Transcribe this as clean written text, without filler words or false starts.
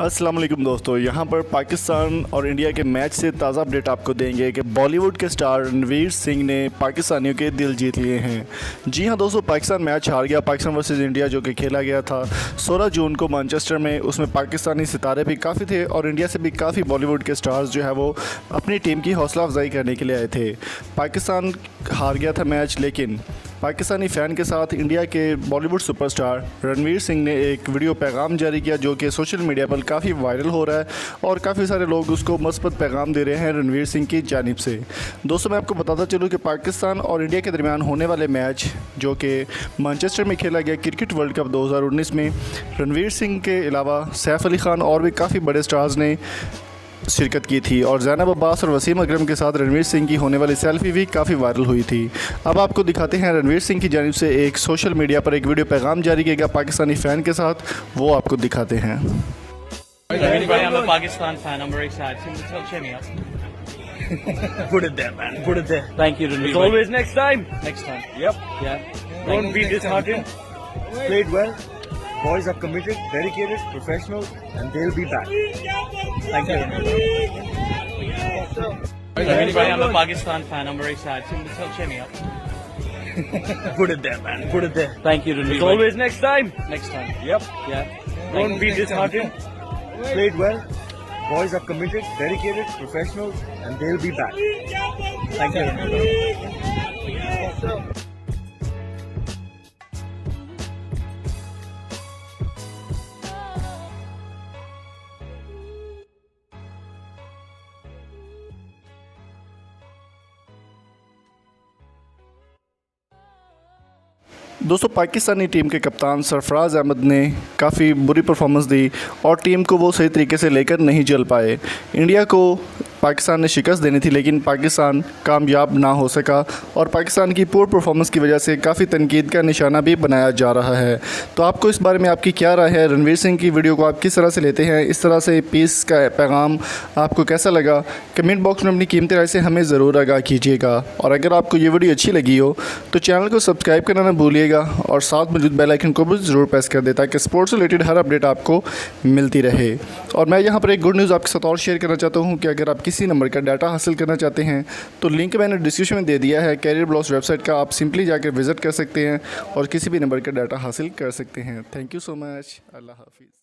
अस्सलाम वालेकुम दोस्तों, यहाँ पर पाकिस्तान और इंडिया के मैच से ताज़ा अपडेट आपको देंगे कि बॉलीवुड के स्टार रणवीर सिंह ने पाकिस्तानियों के दिल जीत लिए हैं। जी हाँ दोस्तों, पाकिस्तान मैच हार गया। पाकिस्तान वर्सेस इंडिया जो कि खेला गया था 16 जून को मैनचेस्टर में, उसमें पाकिस्तानी सितारे भी काफ़ी थे और इंडिया से भी काफ़ी बॉलीवुड के स्टार्स जो है वो अपनी टीम की हौसला अफजाई करने के लिए आए थे। पाकिस्तान हार गया था मैच, लेकिन पाकिस्तानी फ़ैन के साथ इंडिया के बॉलीवुड सुपरस्टार रणवीर सिंह ने एक वीडियो पैगाम जारी किया जो कि सोशल मीडिया पर काफ़ी वायरल हो रहा है और काफ़ी सारे लोग उसको मस्बत पैगाम दे रहे हैं रणवीर सिंह की जानिब से। दोस्तों, मैं आपको बताता चलूँ कि पाकिस्तान और इंडिया के दरमियान होने वाले मैच जो कि मैनचेस्टर में खेला गया क्रिकेट वर्ल्ड कप 2019 में, रणवीर सिंह के अलावा सैफ अली खान और भी काफ़ी बड़े स्टार्स ने शिरकत की थी और ज़ैनब अब्बास और वसीम अकरम के साथ रणवीर सिंह की होने वाली सेल्फी भी काफ़ी वायरल हुई थी। अब आपको दिखाते हैं रणवीर सिंह की जानिब से एक सोशल मीडिया पर एक वीडियो पैगाम जारी किया गया पाकिस्तानी फ़ैन के साथ, वो आपको दिखाते हैं। I'm a Pakistan fan. I'm very sad. Cheer me up. Put it there, man. Put it there. Thank you, Ranveer. It's always next time. Next time. Yep. Yeah. Don't be disheartened. Played well. Boys are committed, dedicated, professional, and they'll be back. Thank you, Ranveer. I'm a Pakistan fan. I'm very sad. Cheer me up. Put it there, man. Put it there. Thank you, Ranveer. It's always next time. Next time. Yep. Yeah. Don't be disheartened. Played well. Boys are committed, dedicated, professional, and they'll be back. Thank you, Ranveer. दोस्तों, Pakistani team के कप्तान सरफराज अहमद ने काफ़ी बुरी performance दी और team को वो सही तरीके से लेकर नहीं चल पाए। इंडिया को पाकिस्तान ने शिकस्त देनी थी, लेकिन पाकिस्तान कामयाब ना हो सका और पाकिस्तान की पुअर परफॉर्मेंस की वजह से काफ़ी तनकीद का निशाना भी बनाया जा रहा है। तो आपको इस बारे में आपकी क्या राय है? रणवीर सिंह की वीडियो को आप किस तरह से लेते हैं? इस तरह से पीस का पैगाम आपको कैसा लगा? कमेंट बॉक्स में अपनी कीमती राय से हमें ज़रूर आगाह कीजिएगा और अगर आपको ये वीडियो अच्छी लगी हो तो चैनल को सब्सक्राइब करना ना भूलिएगा और साथ मौजूद बेल आइकन को भी ज़रूर प्रेस कर दें ताकि स्पोर्ट्स से रिलेटेड हर अपडेट आपको मिलती रहे। और मैं यहाँ पर एक गुड न्यूज़ आपके साथ और शेयर करना चाहता हूँ कि अगर आप किसी नंबर का डाटा हासिल करना चाहते हैं तो लिंक मैंने डिस्क्रिप्शन में दे दिया है कैरियर ब्लॉग्स वेबसाइट का, आप सिंपली जाकर विज़िट कर सकते हैं और किसी भी नंबर का डाटा हासिल कर सकते हैं। Thank you so much. अल्लाह हाफिज़।